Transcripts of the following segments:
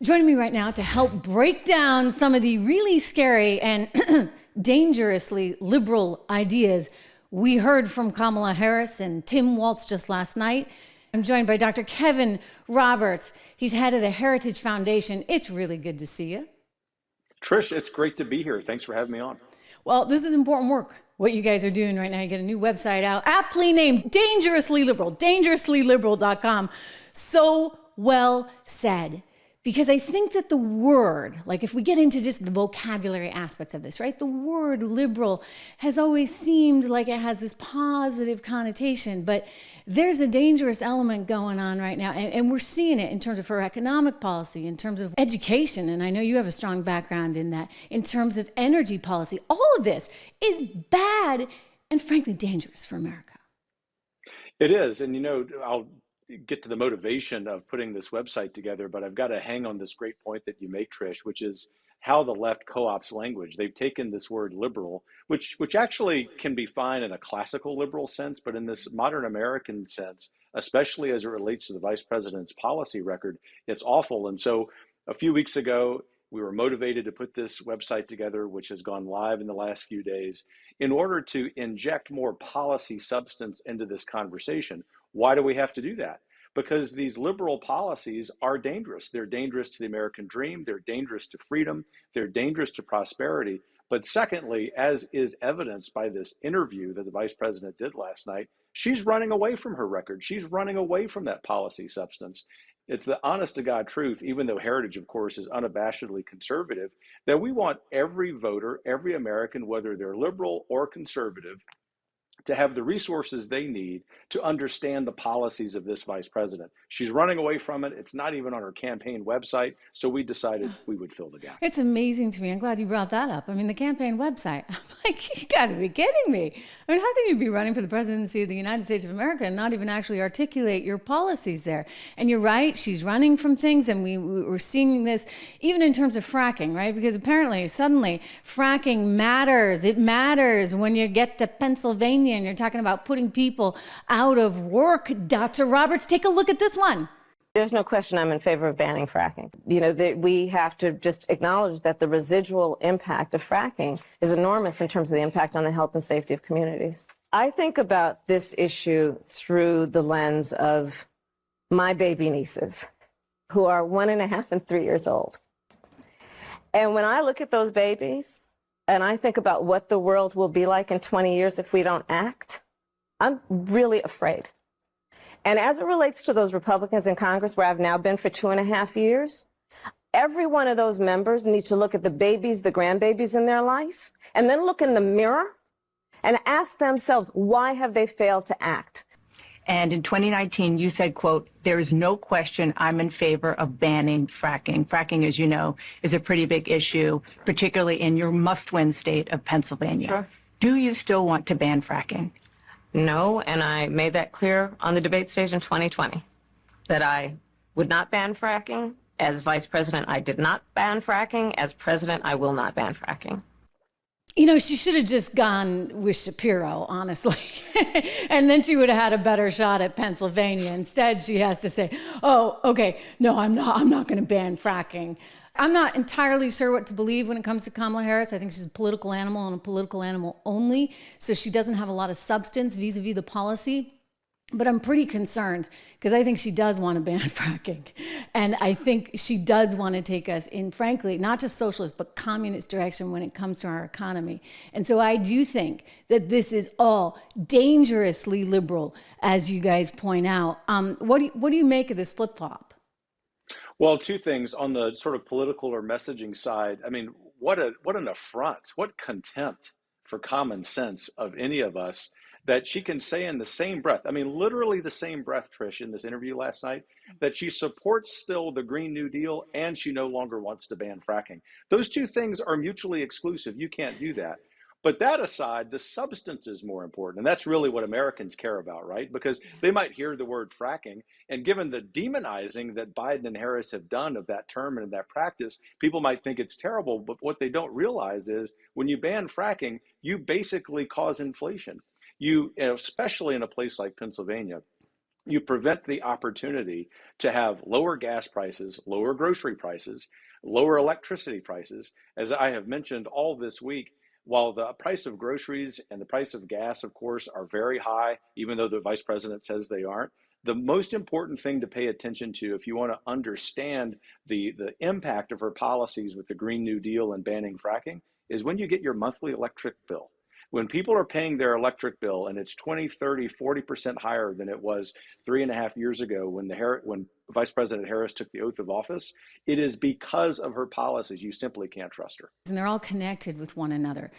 Joining me right now to help break down some of the really scary and dangerously liberal ideas we heard from Kamala Harris and Tim Walz just last night. I'm joined by Dr. Kevin Roberts. He's head of the Heritage Foundation. It's really good to see you. Trish, it's great to be here. Thanks for having me on. Well, this is important work, what you guys are doing right now. You get a new website out, aptly named Dangerously Liberal, dangerouslyliberal.com. So well said. Because I think that the word, like if we get into just the vocabulary aspect of this, right? The word liberal has always seemed like it has this positive connotation, but there's a dangerous element going on right now. And we're seeing it in terms of her economic policy, in terms of education. And I know you have a strong background in that, in terms of energy policy. All of this is bad and frankly dangerous for America. It is. And, you know, I'll get to the motivation of putting this website together, but I've got to hang on this great point that you make, Trish, which is how the left co-ops language. They've taken this word liberal, which actually can be fine in a classical liberal sense, but in this modern American sense, especially as it relates to the vice president's policy record, it's awful. And so a few weeks ago, we were motivated to put this website together, which has gone live in the last few days, in order to inject more policy substance into this conversation. Why do we have to do that? Because these liberal policies are dangerous. They're dangerous to the American dream. They're dangerous to freedom. They're dangerous to prosperity. But secondly, as is evidenced by this interview that the vice president did last night, she's running away from her record. She's running away from that policy substance. It's the honest to God truth, even though Heritage, of course, is unabashedly conservative, that we want every voter, every American, whether they're liberal or conservative, to have the resources they need to understand the policies of this vice president. She's running away from it. It's not even on her campaign website. So we decided we would fill the gap. It's amazing to me. I'm glad you brought that up. I mean, the campaign website. I'm like, you got to be kidding me. I mean, how can you be running for the presidency of the United States of America and not even actually articulate your policies there? And you're right. She's running from things. And we're seeing this even in terms of fracking, right? Because apparently, suddenly, fracking matters. It matters when you get to Pennsylvania and you're talking about putting people out of work. Dr. Roberts, take a look at this one. There's no question I'm in favor of banning fracking. You know, we have to just acknowledge that the residual impact of fracking is enormous in terms of the impact on the health and safety of communities. I think about this issue through the lens of my baby nieces, who are 1.5 and 3 years old. And when I look at those babies, and I think about what the world will be like in 20 years if we don't act, I'm really afraid. And as it relates to those Republicans in Congress, where I've now been for 2.5 years, every one of those members need to look at the babies, the grandbabies in their life, and then look in the mirror and ask themselves, why have they failed to act? And in 2019, you said, quote, there is no question I'm in favor of banning fracking. Fracking, as you know, is a pretty big issue, particularly in your must-win state of Pennsylvania. Sure. Do you still want to ban fracking? No, and I made that clear on the debate stage in 2020, that I would not ban fracking. As vice president, I did not ban fracking. As president, I will not ban fracking. You know, she should have just gone with Shapiro, honestly. And then she would have had a better shot at Pennsylvania. Instead, she has to say, oh, okay, no, I'm not going to ban fracking. I'm not entirely sure what to believe when it comes to Kamala Harris. I think she's a political animal and a political animal only. So she doesn't have a lot of substance vis-a-vis the policy. But I'm pretty concerned because I think she does want to ban fracking. And I think she does want to take us in, frankly, not just socialist, but communist direction when it comes to our economy. And so I do think that this is all dangerously liberal, as you guys point out. What do you make of this flip-flop? Well, two things. On the sort of political or messaging side, I mean, what an affront, what contempt for common sense of any of us, that she can say in the same breath, I mean, literally the same breath, Trish, in this interview last night, that she supports still the Green New Deal and she no longer wants to ban fracking. Those two things are mutually exclusive. You can't do that. But that aside, the substance is more important. And that's really what Americans care about, right? Because they might hear the word fracking, and given the demonizing that Biden and Harris have done of that term and that practice, people might think it's terrible. But what they don't realize is when you ban fracking, you basically cause inflation. You know, especially in a place like Pennsylvania, You prevent the opportunity to have lower gas prices, lower grocery prices, lower electricity prices. As I have mentioned all this week, while the price of groceries and the price of gas, of course, are very high, even though the vice president says they aren't, the most important thing to pay attention to if you want to understand the impact of her policies with the Green New Deal and banning fracking is when you get your monthly electric bill. When people are paying their electric bill and it's 20, 30, 40% higher than it was 3.5 years ago when Vice President Harris took the oath of office, it is because of her policies. You simply can't trust her. And they're all connected with one another.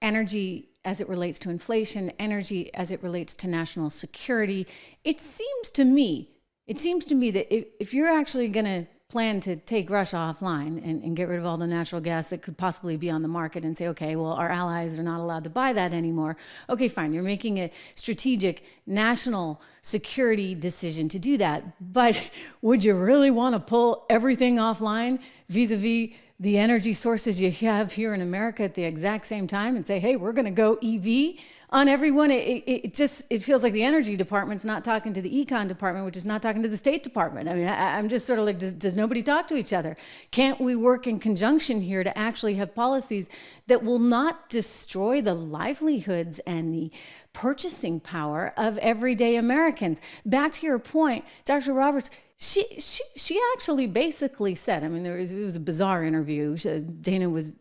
Energy as it relates to inflation, energy as it relates to national security. It seems to me that if you're actually going to plan to take Russia offline and get rid of all the natural gas that could possibly be on the market and say, okay, well, our allies are not allowed to buy that anymore. Okay, fine. You're making a strategic national security decision to do that. But would you really want to pull everything offline vis-a-vis the energy sources you have here in America at the exact same time and say, hey, we're going to go EV on everyone? It feels like the energy department's not talking to the econ department, which is not talking to the State Department. I mean, I'm just sort of like, does nobody talk to each other? Can't we work in conjunction here to actually have policies that will not destroy the livelihoods and the purchasing power of everyday Americans? Back to your point, Dr. Roberts, she actually basically said, I mean, it was a bizarre interview. Dana was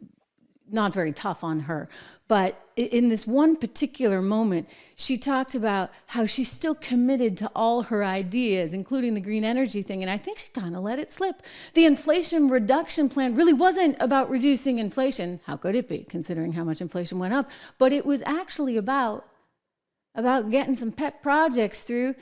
not very tough on her. But in this one particular moment, she talked about how she's still committed to all her ideas, including the green energy thing. And I think she kind of let it slip. The Inflation Reduction Plan really wasn't about reducing inflation. How could it be, considering how much inflation went up? But it was actually about getting some pet projects through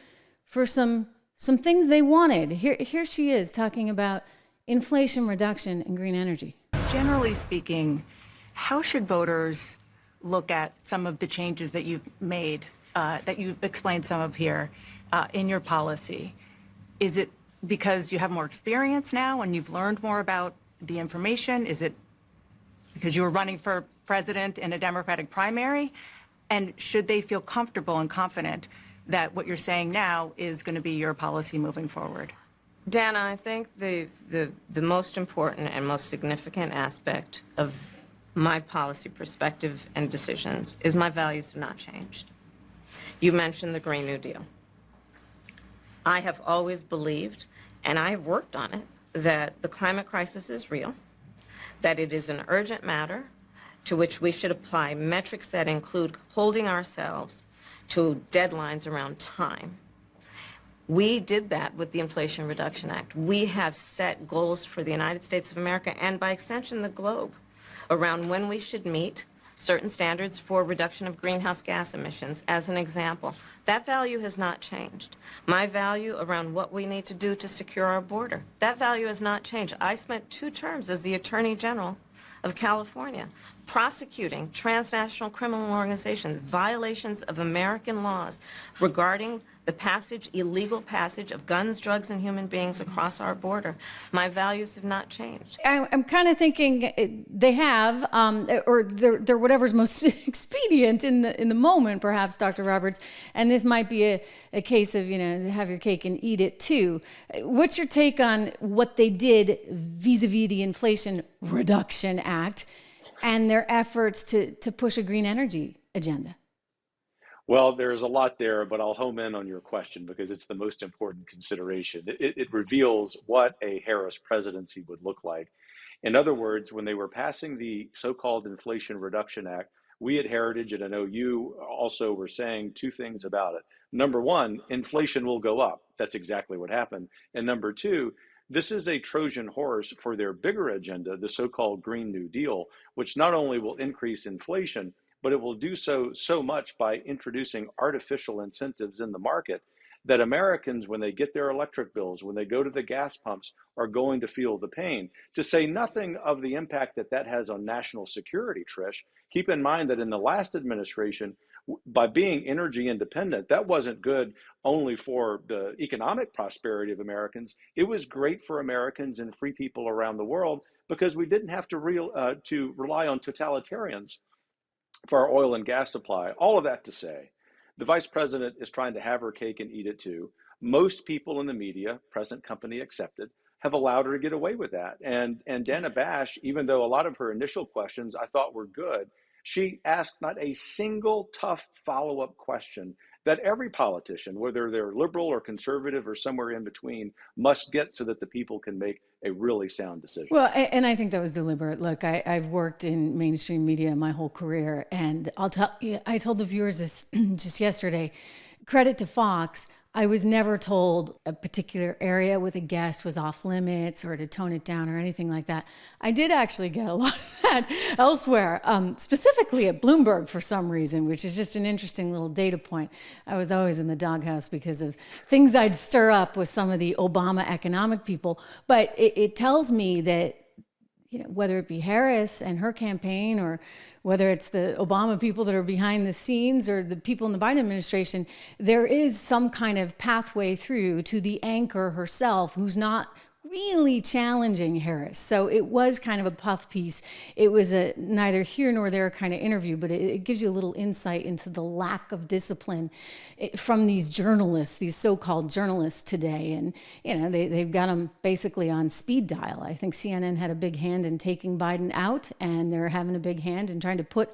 for some things they wanted. Here she is talking about inflation reduction and green energy. Generally speaking, how should voters look at some of the changes that you've made, that you've explained some of here in your policy? Is it because you have more experience now and you've learned more about the information? Is it because you were running for president in a Democratic primary? And should they feel comfortable and confident that what you're saying now is going to be your policy moving forward? Dana, I think the most important and most significant aspect of my policy perspective and decisions is my values have not changed. You mentioned the Green New Deal. I have always believed, and I have worked on it, that the climate crisis is real, that it is an urgent matter to which we should apply metrics that include holding ourselves to deadlines around time. We did that with the Inflation Reduction Act. We have set goals for the United States of America and by extension the globe around when we should meet certain standards for reduction of greenhouse gas emissions, as an example. That value has not changed. My value around what we need to do to secure our border, that value has not changed. I spent 2 terms as the Attorney General of California prosecuting transnational criminal organizations, violations of American laws regarding the illegal passage of guns, drugs, and human beings across our border. My values have not changed. I'm kind of thinking they have, or they're whatever's most expedient in the moment, perhaps, Dr. Roberts. And this might be a case of, have your cake and eat it too. What's your take on what they did vis-a-vis the Inflation Reduction Act and their efforts to push a green energy agenda? Well, there's a lot there, but I'll home in on your question because it's the most important consideration. It reveals what a Harris presidency would look like. In other words, when they were passing the so-called Inflation Reduction Act, we at Heritage, and I know you also were saying 2 things about it. Number 1, inflation will go up. That's exactly what happened. And number 2, this is a Trojan horse for their bigger agenda, the so-called Green New Deal, which not only will increase inflation, but it will do so much by introducing artificial incentives in the market that Americans, when they get their electric bills, when they go to the gas pumps, are going to feel the pain. To say nothing of the impact that has on national security, Trish. Keep in mind that in the last administration, by being energy independent, that wasn't good only for the economic prosperity of Americans. It was great for Americans and free people around the world because we didn't have to rely on totalitarians for our oil and gas supply. All of that to say, the vice president is trying to have her cake and eat it too. Most people in the media, present company accepted, have allowed her to get away with that. And Dana Bash, even though a lot of her initial questions I thought were good, she asked not a single tough follow-up question that every politician, whether they're liberal or conservative or somewhere in between, must get so that the people can make a really sound decision. Well, and I think that was deliberate. Look, I've worked in mainstream media my whole career, and I'll tell you, I told the viewers this just yesterday. Credit to Fox. I was never told a particular area with a guest was off limits or to tone it down or anything like that. I did actually get a lot of that elsewhere, specifically at Bloomberg for some reason, which is just an interesting little data point. I was always in the doghouse because of things I'd stir up with some of the Obama economic people. But it tells me that, you know, whether it be Harris and her campaign or whether it's the Obama people that are behind the scenes or the people in the Biden administration, there is some kind of pathway through to the anchor herself who's not really challenging Harris. So it was kind of a puff piece. It was a neither here nor there kind of interview, but it gives you a little insight into the lack of discipline from these journalists, these so-called journalists today. And, you know, they've got them basically on speed dial. I think CNN had a big hand in taking Biden out, and they're having a big hand in trying to put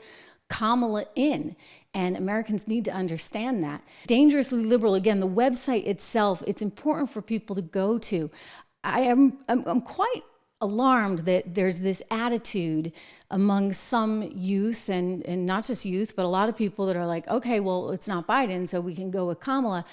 Kamala in. And Americans need to understand that. Dangerously liberal, again, the website itself, it's important for people to go to. I'm quite alarmed that there's this attitude among some youth and not just youth, but a lot of people that are like, okay, well, it's not Biden, so we can go with Kamala.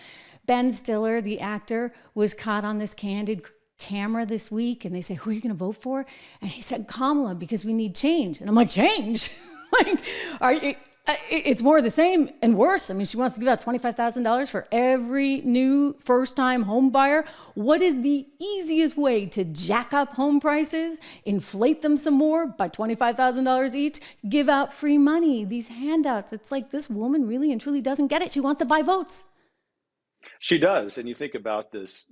Ben Stiller, the actor, was caught on this candid camera this week, and they say, who are you going to vote for? And he said, Kamala, because we need change. And I'm like, change? Like, are you... It's more of the same and worse. I mean, she wants to give out $25,000 for every new first-time home buyer. What is the easiest way to jack up home prices, inflate them some more by $25,000 each, give out free money, these handouts? It's like this woman really and truly doesn't get it. She wants to buy votes. She does. And you think about this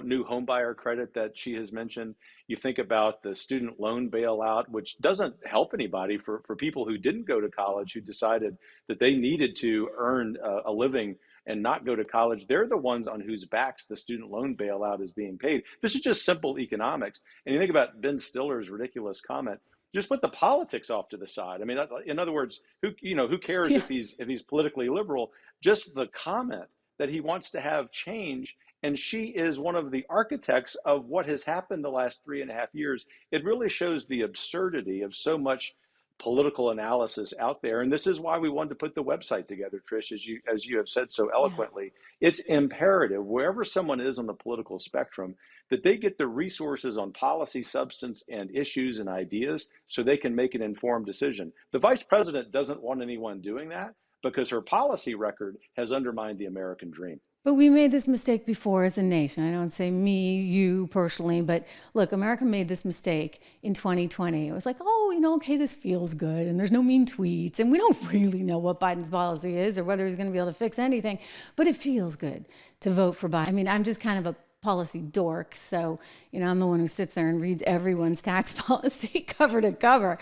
new home buyer credit that she has mentioned. You think about the student loan bailout, which doesn't help anybody for people who didn't go to college, who decided that they needed to earn a living and not go to college. They're the ones on whose backs the student loan bailout is being paid. This is just simple economics. And you think about Ben Stiller's ridiculous comment. Just put the politics off to the side. I mean, in other words, who cares if he's politically liberal? Just the comment that he wants to have change, and she is one of the architects of what has happened the last 3.5 years. It really shows the absurdity of so much political analysis out there, and this is why we wanted to put the website together, Trish, as you have said so eloquently. It's imperative, wherever someone is on the political spectrum, that they get the resources on policy, substance, and issues and ideas so they can make an informed decision. The vice president doesn't want anyone doing that, because her policy record has undermined the American dream. But we made this mistake before as a nation. I don't say me, you personally, but look, America made this mistake in 2020. It was like, oh, okay, this feels good, and there's no mean tweets, and we don't really know what Biden's policy is or whether he's going to be able to fix anything, but it feels good to vote for Biden. I mean, I'm just kind of a policy dork, so, I'm the one who sits there and reads everyone's tax policy cover to cover.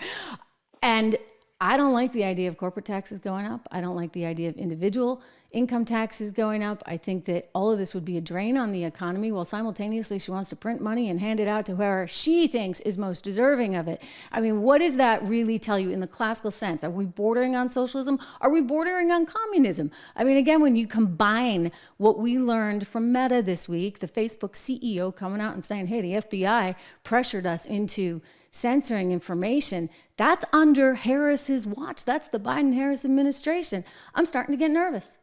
And I don't like the idea of corporate taxes going up. I don't like the idea of individual income taxes going up. I think that all of this would be a drain on the economy, while simultaneously she wants to print money and hand it out to whoever she thinks is most deserving of it. I mean, what does that really tell you in the classical sense? Are we bordering on socialism? Are we bordering on communism? I mean, again, when you combine what we learned from Meta this week, the Facebook CEO coming out and saying, hey, the FBI pressured us into censoring information, that's under Harris's watch. That's the Biden-Harris administration. I'm starting to get nervous.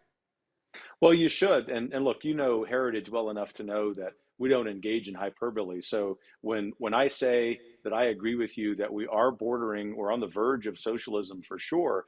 Well, you should. And look, Heritage well enough to know that we don't engage in hyperbole. So when I say that I agree with you that we are bordering, we're on the verge of socialism for sure,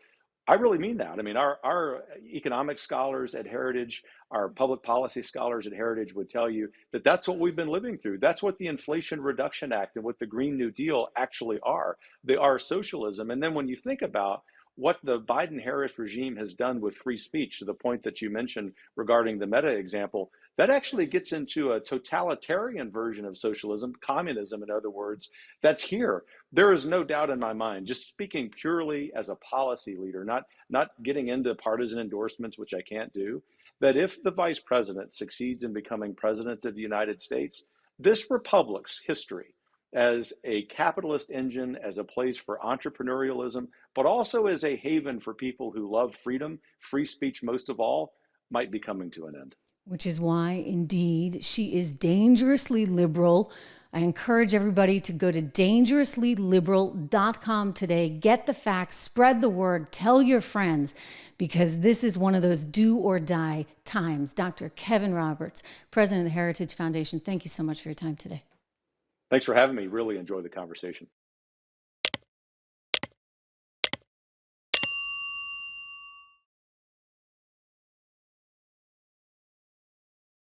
I really mean that. I mean, our economic scholars at Heritage, our public policy scholars at Heritage would tell you that that's what we've been living through. That's what the Inflation Reduction Act and what the Green New Deal actually are. They are socialism. And then when you think about what the Biden-Harris regime has done with free speech, to the point that you mentioned regarding the Meta example, that actually gets into a totalitarian version of socialism, communism, in other words, that's here. There is no doubt in my mind, just speaking purely as a policy leader, not getting into partisan endorsements, which I can't do, that if the vice president succeeds in becoming president of the United States, this republic's history as a capitalist engine, as a place for entrepreneurialism, but also as a haven for people who love freedom, free speech most of all, might be coming to an end. Which is why, indeed, she is dangerously liberal. I encourage everybody to go to dangerouslyliberal.com today. Get the facts, spread the word, tell your friends, because this is one of those do or die times. Dr. Kevin Roberts, president of the Heritage Foundation, thank you so much for your time today. Thanks for having me. Really enjoyed the conversation.